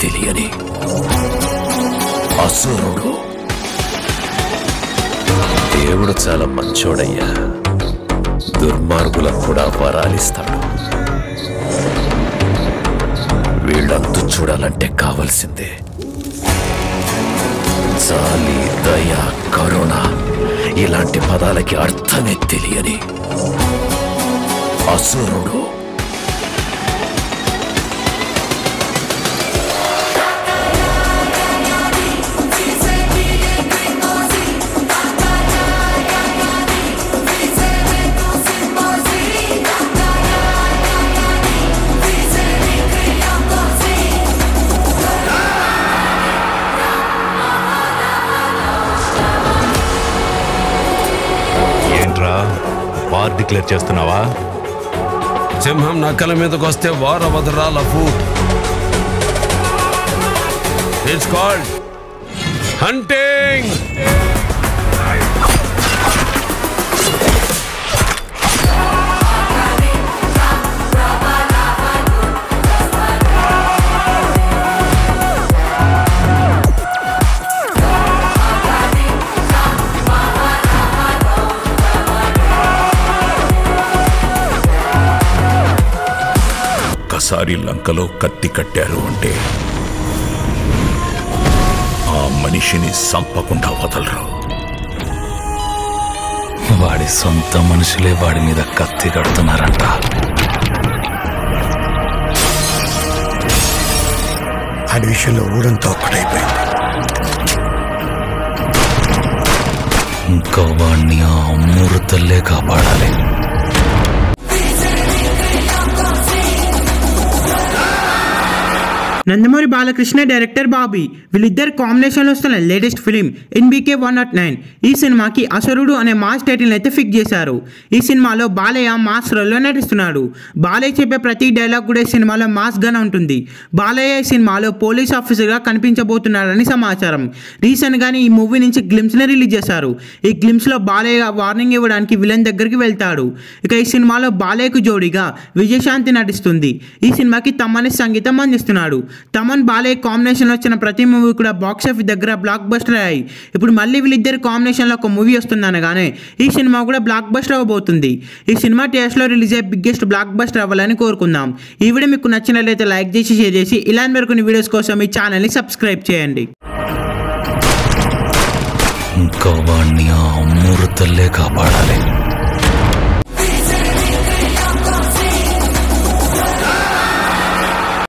తెలియని అసురుడు. దేవుడు చాలా మంచోడయ్యా, దుర్మార్గులకు కూడా వరాలిస్తాడు. వీళ్ళంతు చూడాలంటే కావలసిందే జాలి, దయ, కరుణ ఇలాంటి పదాలకి అర్థమే తెలియని అసురుడు. వార్ డిక్లేర్ చేస్తున్నావా? సింహం నక్కల మీదకి వస్తే వార్ అవదరా లఫూ. It's called hunting. ఒకసారి లంకలో కత్తి కట్టారు అంటే ఆ మనిషిని సంపకుండా వదలరు. వాడి సొంత మనుషులే వాడి మీద కత్తి కడుతున్నారంట. ఆ విషయంలో ఊరంతా ఒక్కటైపోయింది. ఇంకా వాడిని ఆ అమ్మూరు తల్లే కాపాడాలి. నందమూరి బాలకృష్ణ, డైరెక్టర్ బాబీ వీళ్ళిద్దరు కాంబినేషన్లో వస్తున్న లేటెస్ట్ ఫిలిం NBK 109. ఈ సినిమాకి అసురుడు అనే మాస్ టైటిల్ అయితే ఫిక్స్ చేశారు. ఈ సినిమాలో బాలయ్య మాస్ రోల్లో నటిస్తున్నాడు. బాలయ్య చెప్పే ప్రతి డైలాగ్ కూడా ఈ సినిమాలో మాస్ గానే ఉంటుంది. బాలయ్య ఈ సినిమాలో పోలీస్ ఆఫీసర్గా కనిపించబోతున్నాడని సమాచారం. రీసెంట్గానే ఈ మూవీ నుంచి గ్లిమ్స్ని రిలీజ్ చేశారు. ఈ గ్లిమ్స్లో బాలయ్య వార్నింగ్ ఇవ్వడానికి విలన్ దగ్గరికి వెళ్తాడు. ఇక ఈ సినిమాలో బాలయ్యకు జోడీగా విజయశాంతి నటిస్తుంది. ఈ సినిమాకి తమన్ సంగీతం అందిస్తున్నాడు. తమన్ బాలయ్య కాంబినేషన్లో వచ్చిన ప్రతి మూవీ కూడా బాక్స్ ఆఫీస్ దగ్గర బ్లాక్ బస్టర్ అయ్యాయి. ఇప్పుడు మళ్ళీ వీళ్ళిద్దరు కాంబినేషన్లో ఒక మూవీ వస్తుందనగానే ఈ సినిమా కూడా బ్లాక్ బస్టర్ అవ్వబోతుంది. ఈ సినిమా థియేటర్స్లో రిలీజ్ అయ్యే బిగ్గెస్ట్ బ్లాక్ బస్టర్ అవ్వాలని కోరుకుందాం. ఈ వీడియో మీకు నచ్చినట్లయితే లైక్ చేసి, షేర్ చేసి ఇలాంటి మరికొన్ని వీడియోస్ కోసం ఈ ఛానల్ని సబ్స్క్రైబ్ చేయండి. ఇంకా వాడిని ఆ అమ్మూరు తల్లే కాపాడాలి.